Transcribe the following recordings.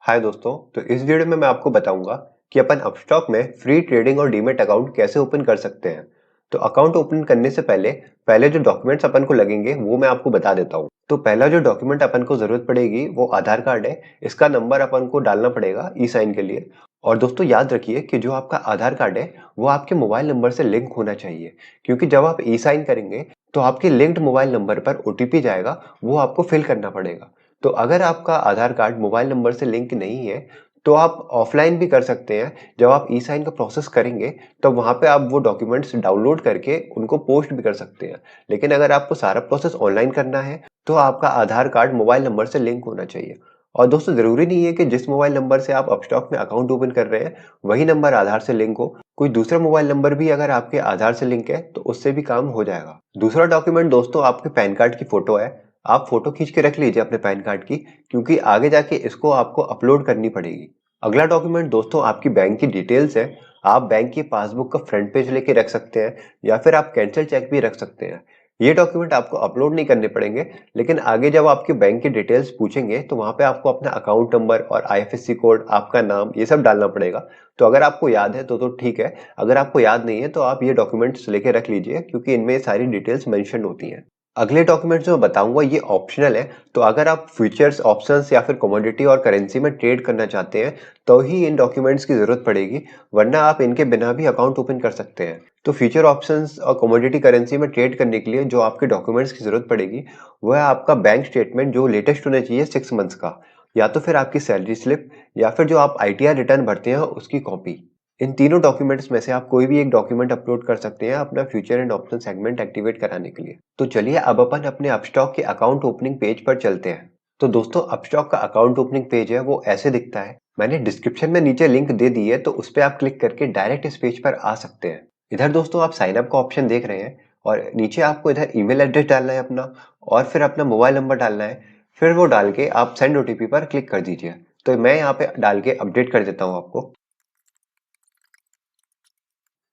हाय दोस्तों, तो इस वीडियो में मैं आपको बताऊंगा कि अपन अपस्टॉक में फ्री ट्रेडिंग और डीमैट अकाउंट कैसे ओपन कर सकते हैं। तो अकाउंट ओपन करने से पहले जो डॉक्यूमेंट्स अपन को लगेंगे वो मैं आपको बता देता हूँ। तो पहला जो डॉक्यूमेंट अपन को जरूरत पड़ेगी वो आधार कार्ड है। इसका नंबर अपन को डालना पड़ेगा ई साइन के लिए। और दोस्तों याद रखिए कि जो आपका आधार कार्ड है वो आपके मोबाइल नंबर से लिंक होना चाहिए, क्योंकि जब आप ई साइन करेंगे तो आपके लिंक्ड मोबाइल नंबर पर ओटीपी जाएगा, वो आपको फिल करना पड़ेगा। तो अगर आपका आधार कार्ड मोबाइल नंबर से लिंक नहीं है तो आप ऑफलाइन भी कर सकते हैं। जब आप ई साइन का प्रोसेस करेंगे तो वहां पे आप वो डॉक्यूमेंट्स डाउनलोड करके उनको पोस्ट भी कर सकते हैं। लेकिन अगर आपको सारा प्रोसेस ऑनलाइन करना है तो आपका आधार कार्ड मोबाइल नंबर से लिंक होना चाहिए। और दोस्तों जरूरी नहीं है कि जिस मोबाइल नंबर से आप अपस्टॉक में अकाउंट ओपन कर रहे हैं वही नंबर आधार से लिंक हो। कोई दूसरा मोबाइल नंबर भी अगर आपके आधार से लिंक है तो उससे भी काम हो जाएगा। दूसरा डॉक्यूमेंट दोस्तों आपके पैन कार्ड की फोटो है। आप फोटो खींच के रख लीजिए अपने पैन कार्ड की, क्योंकि आगे जाके इसको आपको अपलोड करनी पड़ेगी। अगला डॉक्यूमेंट दोस्तों आपकी बैंक की डिटेल्स है। आप बैंक की पासबुक का फ्रंट पेज लेके रख सकते हैं या फिर आप कैंसिल चेक भी रख सकते हैं। ये डॉक्यूमेंट आपको अपलोड नहीं करने पड़ेंगे, लेकिन आगे जब आपके बैंक की डिटेल्स पूछेंगे तो वहां पे आपको अपना अकाउंट नंबर और आईएफएससी कोड, आपका नाम, ये सब डालना पड़ेगा। तो अगर आपको याद है तो ठीक है, अगर आपको याद नहीं है तो आप ये डॉक्यूमेंट्स लेके रख लीजिए, क्योंकि इनमें सारी डिटेल्स मेंशन होती हैं। अगले डॉक्यूमेंट्स जो मैं बताऊंगा ये ऑप्शनल है। तो अगर आप फ्यूचर्स, ऑप्शंस या फिर कमोडिटी और करेंसी में ट्रेड करना चाहते हैं तो ही इन डॉक्यूमेंट्स की जरूरत पड़ेगी, वरना आप इनके बिना भी अकाउंट ओपन कर सकते हैं। तो फ्यूचर ऑप्शंस और कमोडिटी करेंसी में ट्रेड करने के लिए जो आपके डॉक्यूमेंट्स की जरूरत पड़ेगी वो है आपका बैंक स्टेटमेंट जो लेटेस्ट होना चाहिए 6 मंथ्स का, या तो फिर आपकी सैलरी स्लिप, या फिर जो आप आईटीआर रिटर्न भरते हैं उसकी कॉपी। इन तीनों डॉक्यूमेंट्स में से आप कोई भी एक डॉक्यूमेंट अपलोड कर सकते हैं अपना future and option segment activate कराने के लिए। तो चलिए अब अपन अपने अपस्टॉक के अकाउंट ओपनिंग पेज पर चलते हैं। तो दोस्तों अपस्टॉक का अकाउंट ओपनिंग पेज है वो ऐसे दिखता है। मैंने डिस्क्रिप्शन में नीचे लिंक दे दी है, तो उस पर आप क्लिक करके डायरेक्ट इस पेज पर आ सकते हैं। इधर दोस्तों आप साइन अप का ऑप्शन देख रहे हैं और नीचे आपको इधर ईमेल एड्रेस डालना है अपना, और फिर अपना मोबाइल नंबर डालना है। फिर वो डाल के आप सेंड ओटीपी पर क्लिक कर दीजिए। तो मैं यहाँ पे डाल के अपडेट कर देता हूँ आपको।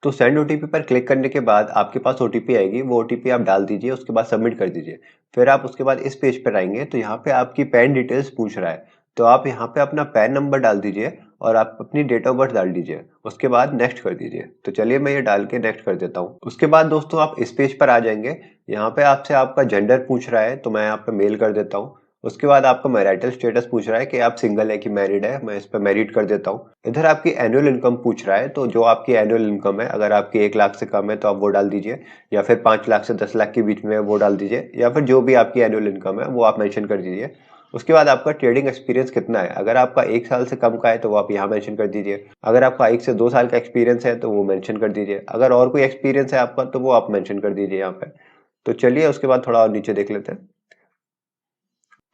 तो सेंड ओटीपी पर क्लिक करने के बाद आपके पास ओटीपी आएगी, वो ओटीपी आप डाल दीजिए, उसके बाद सबमिट कर दीजिए। फिर आप उसके बाद इस पेज पर आएंगे तो यहाँ पे आपकी पैन डिटेल्स पूछ रहा है। तो आप यहाँ पे अपना पैन नंबर डाल दीजिए और आप अपनी डेट ऑफ बर्थ डाल दीजिए, उसके बाद नेक्स्ट कर दीजिए। तो चलिए मैं ये डाल के नेक्स्ट कर देता हूँ। उसके बाद दोस्तों आप इस पेज पर आ जाएंगे। यहाँ पे आपसे आपका जेंडर पूछ रहा है, तो मैं यहाँ पे मेल कर देता हूँ। उसके बाद आपका मैरिटल स्टेटस पूछ रहा है कि आप सिंगल है कि मैरिड है, मैं इस पर मैरिड कर देता हूँ। इधर आपकी एनुअल इनकम पूछ रहा है, तो जो आपकी एनुअल इनकम है अगर आपकी 1 लाख से कम है तो आप वो डाल दीजिए, या फिर 5 लाख से 10 लाख के बीच में है वो डाल दीजिए, या फिर जो भी आपकी एनुअल इनकम है वो आप मेंशन कर दीजिए। उसके बाद आपका ट्रेडिंग एक्सपीरियंस कितना है, अगर आपका 1 साल से कम का है तो वो आप यहाँ मेंशन कर दीजिए। अगर आपका 1 से 2 साल का एक्सपीरियंस है तो वो मेंशन कर दीजिए। अगर और कोई एक्सपीरियंस है आपका तो वो आप मेंशन कर दीजिए यहाँ पे। तो चलिए उसके बाद थोड़ा और नीचे देख लेते हैं।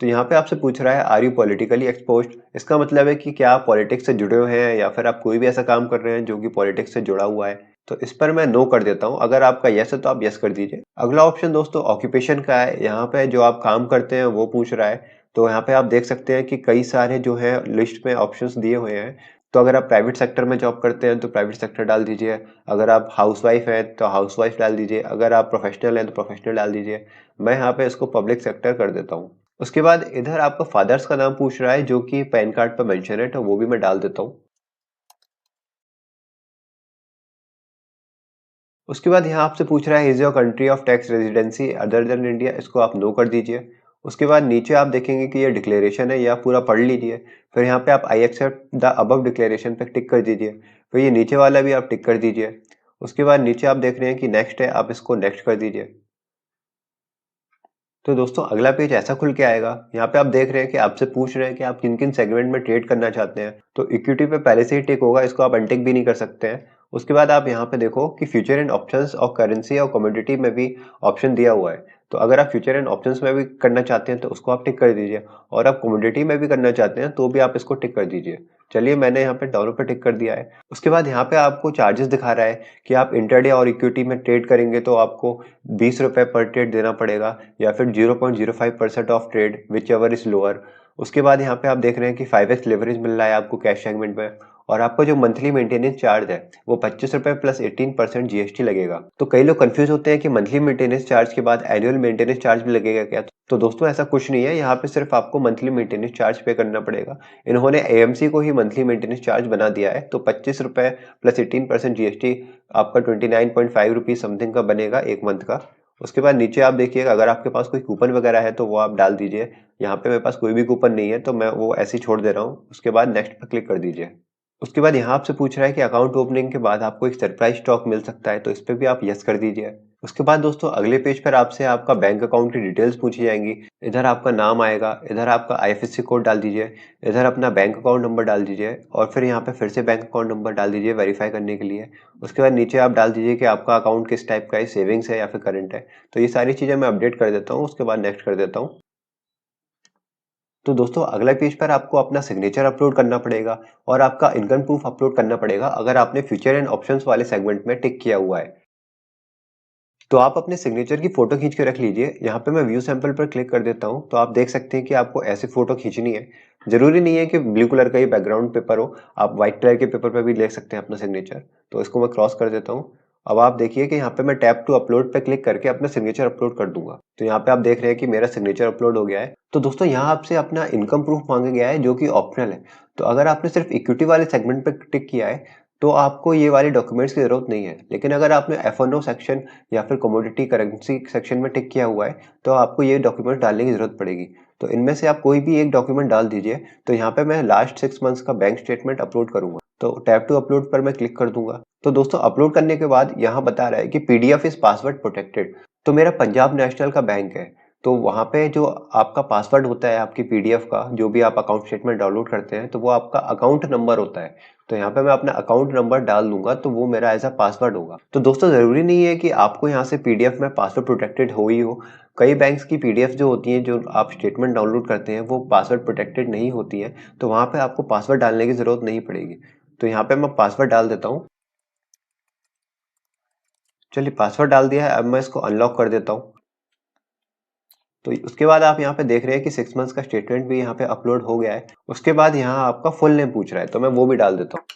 तो यहाँ पे आपसे पूछ रहा है आर यू पॉलिटिकली एक्सपोज्ड। इसका मतलब है कि क्या आप पॉलिटिक्स से जुड़े हुए हैं या फिर आप कोई भी ऐसा काम कर रहे हैं जो कि पॉलिटिक्स से जुड़ा हुआ है। तो इस पर मैं नो कर देता हूँ। अगर आपका यस है तो आप यस कर दीजिए। अगला ऑप्शन दोस्तों ऑक्यूपेशन का है। यहाँ पे जो आप काम करते हैं वो पूछ रहा है। तो यहाँ पे आप देख सकते हैं कि कई सारे जो है लिस्ट में ऑप्शंस दिए हुए हैं। तो अगर आप प्राइवेट सेक्टर में जॉब करते हैं तो प्राइवेट सेक्टर डाल दीजिए। अगर आप हाउसवाइफ हैं तो हाउसवाइफ डाल दीजिए। अगर आप प्रोफेशनल हैं तो प्रोफेशनल डाल दीजिए। मैं यहाँ पे इसको पब्लिक सेक्टर कर देता हूँ। उसके बाद इधर आपका फादर्स का नाम पूछ रहा है जो कि पैन कार्ड पर मेंशन है, तो वो भी मैं डाल देता हूँ। उसके बाद यहाँ आपसे पूछ रहा है is your country of tax residency other than India, इसको आप नो कर दीजिए। उसके बाद नीचे आप देखेंगे कि ये डिक्लेरेशन है, यह पूरा पढ़ लीजिए। फिर यहाँ पे आप I accept the above declaration पे टिक कर दीजिए। फिर ये नीचे वाला भी आप टिक कर दीजिए। उसके बाद नीचे आप देख रहे हैं कि नेक्स्ट है, आप इसको नेक्स्ट कर दीजिए। तो दोस्तों अगला पेज ऐसा खुल के आएगा। यहाँ पे आप देख रहे हैं कि आपसे पूछ रहे हैं कि आप किन किन सेगमेंट में ट्रेड करना चाहते हैं। तो इक्विटी पे पहले से ही टिक होगा, इसको आप अनटिक भी नहीं कर सकते हैं। उसके बाद आप यहाँ पे देखो कि फ्यूचर एंड ऑप्शंस और करेंसी और कमोडिटी में भी ऑप्शन दिया हुआ है। तो अगर आप फ्यूचर एंड ऑप्शंस में भी करना चाहते हैं तो उसको आप टिक कर दीजिए, और आप कमोडिटी में भी करना चाहते हैं तो भी आप इसको टिक कर दीजिए। चलिए मैंने यहाँ पे दोनों पे टिक कर दिया है। उसके बाद यहाँ पे आपको चार्जेस दिखा रहा है कि आप इंटरडे और इक्विटी में ट्रेड करेंगे तो आपको 20 रुपए पर ट्रेड देना पड़ेगा, या फिर 0.05% of trade which ever is lower. उसके बाद यहाँ पे आप देख रहे हैं कि 5x लेवरेज मिल रहा है आपको कैश सेगमेंट में, और आपका जो मंथली मेंटेनेंस चार्ज है वो 25 रुपए प्लस 18% जीएसटी लगेगा। तो कई लोग कंफ्यूज होते हैं कि मंथली मेंटेनेंस चार्ज के बाद एनुअल मेंटेनेंस चार्ज भी लगेगा क्या। तो दोस्तों ऐसा कुछ नहीं है, यहाँ पे सिर्फ आपको मंथली मेंटेनेंस चार्ज पे करना पड़ेगा। इन्होंने एएमसी को ही मंथली मेंटेनेंस चार्ज बना दिया है, तो 25 रुपए प्लस 18% जीएसटी आपका 29.5 रुपीज समथिंग का बनेगा एक मंथ का। उसके बाद नीचे आप देखिएगा, अगर आपके पास कोई कूपन वगैरह है तो वो आप डाल दीजिए। यहाँ पे मेरे पास कोई भी कूपन नहीं है तो मैं वो ऐसे ही छोड़ दे रहा हूँ। उसके बाद नेक्स्ट पर क्लिक कर दीजिए। उसके बाद यहाँ आपसे पूछ रहा है कि अकाउंट ओपनिंग के बाद आपको एक सरप्राइज स्टॉक मिल सकता है, तो इस पे भी आप यस कर दीजिए। उसके बाद दोस्तों अगले पेज पर आपसे आपका बैंक अकाउंट की डिटेल्स पूछी जाएंगी। इधर आपका नाम आएगा, इधर आपका आईएफएससी कोड डाल दीजिए, इधर अपना बैंक अकाउंट नंबर डाल दीजिए और फिर यहाँ पे फिर से बैंक अकाउंट नंबर डाल दीजिए वेरीफाई करने के लिए। उसके बाद नीचे आप डाल दीजिए कि आपका अकाउंट किस टाइप का है, सेविंग्स है या फिर करंट है। तो ये सारी चीजें मैं अपडेट कर देता हूँ, उसके बाद नेक्स्ट कर देता हूँ। तो दोस्तों अगला पेज पर आपको अपना सिग्नेचर अपलोड करना पड़ेगा और आपका इनकम प्रूफ अपलोड करना पड़ेगा अगर आपने फ्यूचर एंड ऑप्शंस वाले सेगमेंट में टिक किया हुआ है। तो आप अपने सिग्नेचर की फोटो खींच के रख लीजिए। यहाँ पे मैं व्यू सैंपल पर क्लिक कर देता हूँ, तो आप देख सकते हैं कि आपको ऐसे फोटो खींचनी है। जरूरी नहीं है कि ब्लू कलर का ही बैकग्राउंड पेपर हो, आप व्हाइट कलर के पेपर पर भी ले सकते हैं अपना सिग्नेचर। तो इसको मैं क्रॉस कर देता हूँ। अब आप देखिए कि यहाँ पे मैं टैप टू अपलोड पे क्लिक करके अपना सिग्नेचर अपलोड कर दूंगा। तो यहाँ पे आप देख रहे हैं कि मेरा सिग्नेचर अपलोड हो गया है। तो दोस्तों यहाँ आपसे अपना इनकम प्रूफ मांगा गया है जो कि ऑप्शनल है। तो अगर आपने सिर्फ इक्विटी वाले सेगमेंट पे टिक किया है तो आपको ये वाले डॉक्यूमेंट्स की जरूरत नहीं है। लेकिन अगर आपने F&O सेक्शन या फिर कमोडिटी करेंसी सेक्शन में टिक किया हुआ है तो आपको ये डॉक्यूमेंट डालने की जरूरत पड़ेगी। तो इनमें से आप कोई भी एक डॉक्यूमेंट डाल दीजिए। तो यहाँ पे मैं लास्ट 6 मंथ्स का बैंक स्टेटमेंट अपलोड करूंगा, तो टैप टू अपलोड पर मैं क्लिक कर दूंगा। तो दोस्तों अपलोड करने के बाद यहाँ बता रहा है कि पीडीएफ इज पासवर्ड प्रोटेक्टेड। तो मेरा पंजाब नेशनल का बैंक है, तो वहाँ पे जो आपका पासवर्ड होता है आपकी पीडीएफ का, जो भी आप अकाउंट स्टेटमेंट डाउनलोड करते हैं, तो वो आपका अकाउंट नंबर होता है। तो यहाँ पे मैं अपना अकाउंट नंबर डाल दूंगा तो वो मेरा एज अ पासवर्ड होगा। तो दोस्तों जरूरी नहीं है कि आपको यहाँ से पीडीएफ में पासवर्ड प्रोटेक्टेड हो ही हो। कई बैंक्स की पीडीएफ जो होती हैं, जो आप स्टेटमेंट डाउनलोड करते हैं, वो पासवर्ड प्रोटेक्टेड नहीं होती हैं। तो वहाँ पे आपको पासवर्ड डालने की जरूरत नहीं पड़ेगी। तो यहाँ पे मैं पासवर्ड डाल देता हूँ। चलिए पासवर्ड डाल दिया है, अब मैं इसको अनलॉक कर देता हूँ। तो उसके बाद आप यहाँ पे देख रहे हैं कि 6 मंथ्स का स्टेटमेंट भी यहाँ पे अपलोड हो गया है। उसके बाद यहाँ आपका फुल नेम पूछ रहा है, तो मैं वो भी डाल देता हूँ।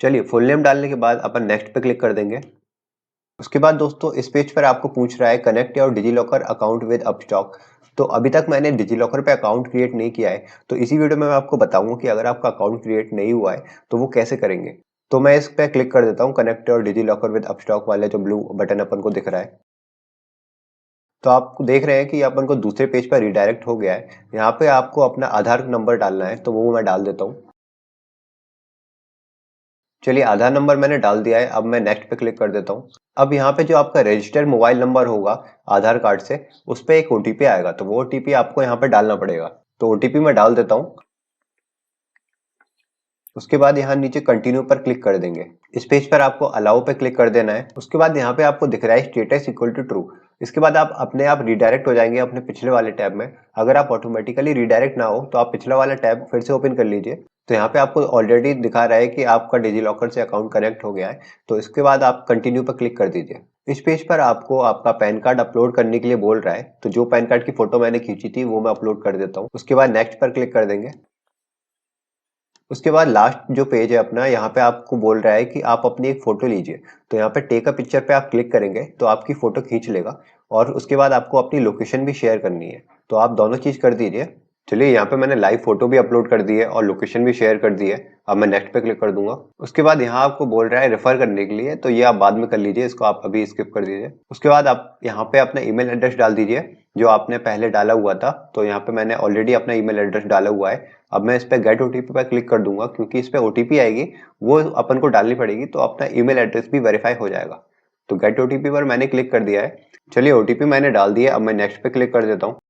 चलिए फुल नेम डालने के बाद अपन नेक्स्ट पे क्लिक कर देंगे। उसके बाद दोस्तों इस पेज पर आपको पूछ रहा है connect your DigiLocker account with Upstox. तो अभी तक मैंने डिजीलॉकर पे अकाउंट क्रिएट नहीं किया है, तो इसी वीडियो में मैं आपको बताऊंगा कि अगर आपका अकाउंट क्रिएट नहीं हुआ है तो वो कैसे करेंगे। तो मैं इस पे क्लिक कर देता हूँ, connect your DigiLocker with Upstox वाले जो ब्लू बटन अपन को दिख रहा है। तो आप देख रहे हैं कि अपन को दूसरे पेज पर रिडायरेक्ट हो गया है। यहाँ पे आपको अपना आधार नंबर डालना है, तो वो मैं डाल देता हूँ। चलिए आधार नंबर मैंने डाल दिया है, अब मैं नेक्स्ट पे क्लिक कर देता हूँ। अब यहाँ पे जो आपका रजिस्टर्ड मोबाइल नंबर होगा आधार कार्ड से, उस पे एक ओटीपी आएगा, तो वो ओटीपी आपको यहाँ पे डालना पड़ेगा। तो ओटीपी मैं डाल देता हूँ। उसके बाद यहाँ नीचे कंटिन्यू पर क्लिक कर देंगे। इस पेज पर आपको अलाउ पे क्लिक कर देना है। उसके बाद यहाँ पे आपको दिख रहा है स्टेटस इक्वल टू ट्रू। इसके बाद आप अपने आप रिडायरेक्ट हो जाएंगे अपने पिछले वाले टैब में। अगर आप ऑटोमेटिकली रिडायरेक्ट ना हो तो आप पिछला वाला टैब फिर से ओपन कर लीजिए। तो यहाँ पे आपको ऑलरेडी दिखा रहा है कि आपका डिजीलॉकर से अकाउंट कनेक्ट हो गया है। तो इसके बाद आप कंटिन्यू पर क्लिक कर दीजिए। इस पेज पर आपको आपका पैन कार्ड अपलोड करने के लिए बोल रहा है, तो जो पैन कार्ड की फोटो मैंने खींची थी वो मैं अपलोड कर देता हूँ। उसके बाद नेक्स्ट पर क्लिक कर देंगे। उसके बाद लास्ट जो पेज है अपना, यहाँ पे आपको बोल रहा है कि आप अपनी एक फोटो लीजिए। तो यहाँ पे टेक अ पिक्चर पे आप क्लिक करेंगे तो आपकी फोटो खींच लेगा और उसके बाद आपको अपनी लोकेशन भी शेयर करनी है। तो आप दोनों चीज कर दीजिए। चलिए यहाँ पे मैंने लाइव फोटो भी अपलोड कर दी है और लोकेशन भी शेयर कर दी है। अब मैं नेक्स्ट पे क्लिक कर दूंगा। उसके बाद यहाँ आपको बोल रहा है रेफर करने के लिए, तो ये आप बाद में कर लीजिए, इसको आप अभी स्किप कर दीजिए। उसके बाद आप यहाँ पे अपना ईमेल एड्रेस डाल दीजिए जो आपने पहले डाला हुआ था। तो यहाँ पे मैंने ऑलरेडी अपना ईमेल एड्रेस डाला हुआ है। अब मैं इस पे गेट ओटीपी पर क्लिक कर दूंगा, क्योंकि इस पे ओटीपी आएगी वो अपन को डालनी पड़ेगी, तो अपना ईमेल एड्रेस भी वेरीफाई हो जाएगा। तो गेट ओटीपी पर मैंने क्लिक कर दिया है। चलिए ओटीपी मैंने डाल दिया, अब मैं नेक्स्ट पे क्लिक कर देता हूँ।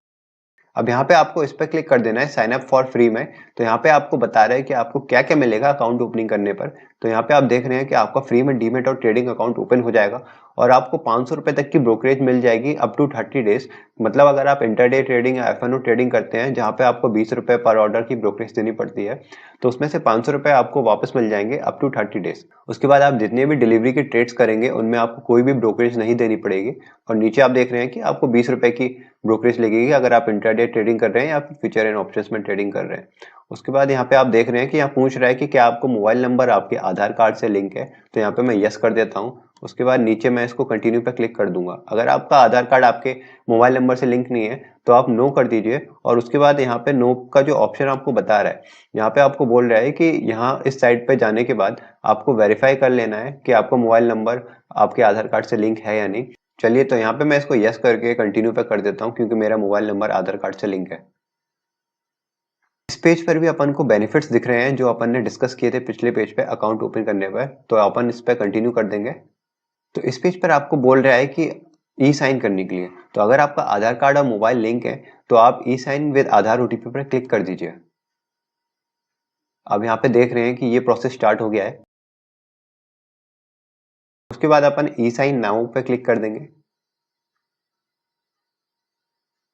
अब यहाँ पे आपको इस पे क्लिक कर देना है साइन अप फॉर फ्री में। तो यहाँ पे आपको बता रहा है कि आपको क्या क्या मिलेगा अकाउंट ओपनिंग करने पर। तो यहाँ पे आप देख रहे हैं कि आपका फ्री में डीमेट और ट्रेडिंग अकाउंट ओपन हो जाएगा और आपको 500 रुपए तक की ब्रोकरेज मिल जाएगी अप टू 30 डेज। मतलब अगर आप इंटरडे ट्रेडिंग या एफएनओ ट्रेडिंग करते हैं जहाँ पे आपको 20 रुपए पर ऑर्डर की ब्रोकरेज देनी पड़ती है, तो उसमें से 500 रुपए आपको वापस मिल जाएंगे अप टू 30 डेज। उसके बाद आप जितने भी डिलीवरी के ट्रेड्स करेंगे उनमें आपको कोई भी ब्रोकरेज नहीं देनी पड़ेगी। और नीचे आप देख रहे हैं कि आपको 20 रुपए की ब्रोकरेज लगेगी अगर आप इंटरडे ट्रेडिंग कर रहे हैं या फिर फ्यूचर एंड ऑप्शंस में ट्रेडिंग कर रहे हैं। उसके बाद यहाँ पे आप देख रहे हैं कि यहाँ पूछ रहा है कि क्या आपको मोबाइल नंबर आपके आधार कार्ड से लिंक है, तो यहाँ पे मैं यस कर देता हूँ। उसके बाद नीचे मैं इसको कंटिन्यू पे क्लिक कर दूंगा। अगर आपका आधार कार्ड आपके मोबाइल नंबर से लिंक नहीं है तो आप नो कर दीजिए और उसके बाद यहाँ पे नो का जो ऑप्शन आपको बता रहा है, यहाँ पे आपको बोल रहा है कि यहाँ इस साइट पे जाने के बाद आपको वेरीफाई कर लेना है कि आपका मोबाइल नंबर आपके आधार कार्ड से लिंक है या नहीं। चलिए, तो यहाँ पे मैं इसको यस करके कंटिन्यू पे कर देता हूँ क्योंकि मेरा मोबाइल नंबर आधार कार्ड से लिंक है। इस पेज पर भी अपन को बेनिफिट्स दिख रहे हैं जो अपन ने डिस्कस किए थे पिछले पेज पे अकाउंट ओपन करने पर, तो अपन इस पे कंटिन्यू कर देंगे। तो इस पेज पर आपको बोल रहा है कि ई साइन करने के लिए, तो अगर आपका आधार कार्ड और मोबाइल लिंक है तो आप ई साइन विद आधार ओटीपी पर क्लिक कर दीजिए। अब यहाँ पे देख रहे हैं कि ये प्रोसेस स्टार्ट हो गया है। उसके बाद अपन ई साइन नाउ पे क्लिक कर देंगे।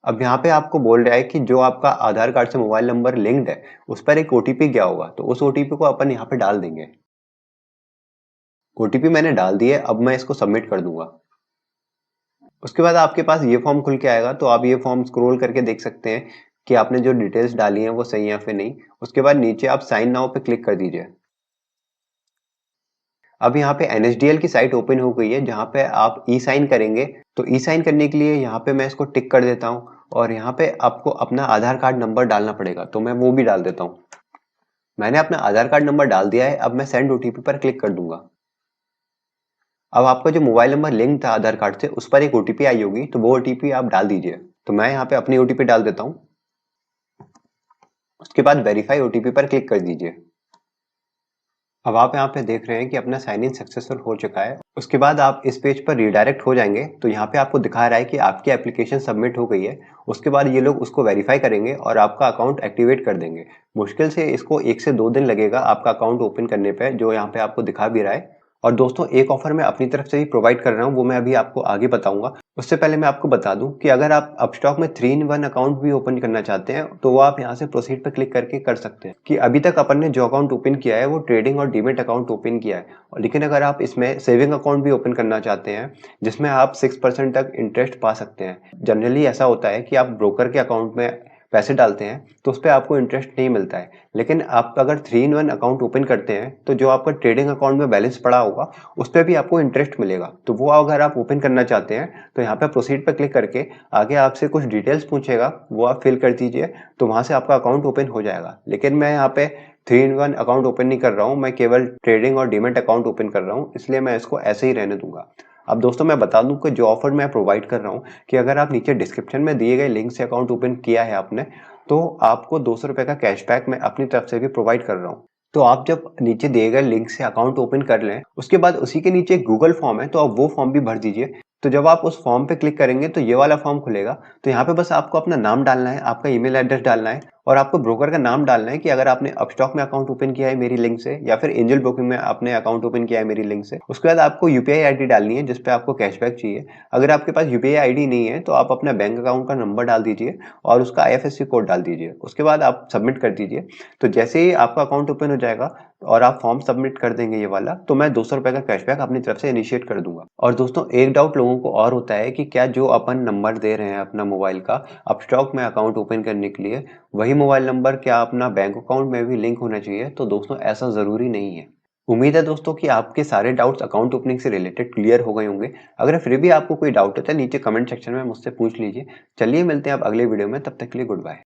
अब यहाँ पे आपको बोल रहा है कि जो आपका आधार कार्ड से मोबाइल नंबर लिंक्ड है उस पर एक ओटीपी गया होगा, तो उस ओटीपी को अपन यहाँ पे डाल देंगे। ओटीपी मैंने डाल दिया है, अब मैं इसको सबमिट कर दूंगा। उसके बाद आपके पास ये फॉर्म खुल के आएगा, तो आप ये फॉर्म स्क्रॉल करके देख सकते हैं कि आपने जो डिटेल्स डाली हैं वो सही है या फिर नहीं। उसके बाद नीचे आप साइन नाउ पे क्लिक कर दीजिए। अब यहाँ पे NSDL की साइट ओपन हो गई है जहाँ पे आप ई साइन करेंगे। तो ई साइन करने के लिए यहाँ पे मैं इसको टिक कर देता हूँ और यहाँ पे आपको अपना आधार कार्ड नंबर डालना पड़ेगा, तो मैं वो भी डाल देता हूँ। मैंने अपना आधार कार्ड नंबर डाल दिया है। अब मैं सेंड ओटीपी पर क्लिक कर दूंगा। अब आपका जो मोबाइल नंबर लिंक था आधार कार्ड से उस पर एक ओटीपी आई होगी, तो वो ओटीपी आप डाल दीजिए। तो मैं यहाँ पे अपनी ओटीपी डाल देता हूँ। उसके बाद वेरीफाई ओटीपी पर क्लिक कर दीजिए। अब आप यहाँ पे देख रहे हैं कि अपना साइन इन सक्सेसफुल हो चुका है। उसके बाद आप इस पेज पर रीडायरेक्ट हो जाएंगे, तो यहाँ पे आपको दिखा रहा है कि आपकी एप्लीकेशन सबमिट हो गई है। उसके बाद ये लोग उसको वेरीफाई करेंगे और आपका अकाउंट एक्टिवेट कर देंगे। मुश्किल से इसको 1 से 2 दिन लगेगा आपका अकाउंट ओपन करने पे, जो यहाँ पे आपको दिखा भी रहा है। और दोस्तों, एक ऑफर मैं अपनी तरफ से भी प्रोवाइड कर रहा हूँ, वो मैं अभी आपको आगे बताऊंगा। उससे पहले मैं आपको बता दूं कि अगर आप अपस्टॉक में 3-in-1 अकाउंट भी ओपन करना चाहते हैं तो वो आप यहाँ से प्रोसीड पर क्लिक करके कर सकते हैं। कि अभी तक अपन ने जो अकाउंट ओपन किया है वो ट्रेडिंग और डीमेट अकाउंट ओपन किया है, लेकिन अगर आप इसमें सेविंग अकाउंट भी ओपन करना चाहते हैं जिसमें आप 6% तक इंटरेस्ट पा सकते हैं। जनरली ऐसा होता है कि आप ब्रोकर के अकाउंट में पैसे डालते हैं तो उस पर आपको इंटरेस्ट नहीं मिलता है, लेकिन आप अगर 3-in-1 अकाउंट ओपन करते हैं तो जो आपका ट्रेडिंग अकाउंट में बैलेंस पड़ा होगा उस पर भी आपको इंटरेस्ट मिलेगा। तो वो अगर आप ओपन करना चाहते हैं तो यहाँ पे प्रोसीड पर क्लिक करके आगे आपसे कुछ डिटेल्स पूछेगा, वो आप फिल कर दीजिए, तो वहां से आपका अकाउंट ओपन हो जाएगा। लेकिन मैं यहाँ पे 3-in-1 अकाउंट ओपन नहीं कर रहा हूँ, मैं केवल ट्रेडिंग और डीमेट अकाउंट ओपन कर रहा हूँ, इसलिए मैं इसको ऐसे ही रहने दूंगा। अब दोस्तों, मैं बता दूं कि जो ऑफर मैं प्रोवाइड कर रहा हूँ कि अगर आप नीचे डिस्क्रिप्शन में दिए गए लिंक से अकाउंट ओपन किया है आपने, तो आपको 200 रुपए का कैशबैक मैं अपनी तरफ से भी प्रोवाइड कर रहा हूँ। तो आप जब नीचे दिए गए लिंक से अकाउंट ओपन कर लें, उसके बाद उसी के नीचे एक गूगल फॉर्म है, तो आप वो फॉर्म भी भर दीजिए। तो जब आप उस फॉर्म पे क्लिक करेंगे तो ये वाला फॉर्म खुलेगा। तो यहाँ पे बस आपको अपना नाम डालना है, आपका ईमेल एड्रेस डालना है और आपको ब्रोकर का नाम डालना है कि अगर आपने अपस्टॉक में अकाउंट ओपन किया है मेरी लिंक से या फिर एंजल ब्रोकिंग में आपने अकाउंट ओपन किया है मेरी लिंक से। उसके बाद आपको यूपीआई आईडी डालनी है जिसपे आपको कैशबैक चाहिए। अगर आपके पास यूपीआई आईडी नहीं है तो आप अपना बैंक अकाउंट का नंबर डाल दीजिए और उसका आईएफएससी कोड डाल दीजिए। उसके बाद आप सबमिट कर दीजिए। तो जैसे ही आपका अकाउंट ओपन हो जाएगा और आप फॉर्म सबमिट कर देंगे ये वाला, तो मैं 200 रुपए का कैशबैक अपनी तरफ से इनिशिएट कर दूंगा। और दोस्तों, एक डाउट लोगों को और होता है कि क्या जो अपन नंबर दे रहे हैं अपना मोबाइल का अपस्टॉक में अकाउंट ओपन करने के लिए, वही मोबाइल नंबर क्या अपना बैंक अकाउंट में भी लिंक होना चाहिए? तो दोस्तों, ऐसा जरूरी नहीं है। उम्मीद है दोस्तों कि आपके सारे डाउट्स अकाउंट ओपनिंग से रिलेटेड क्लियर हो गए होंगे। अगर फिर भी आपको कोई डाउट होता है नीचे कमेंट सेक्शन में मुझसे पूछ लीजिए। चलिए, मिलते हैं अब अगले वीडियो में, तब तक के लिए गुड बाय।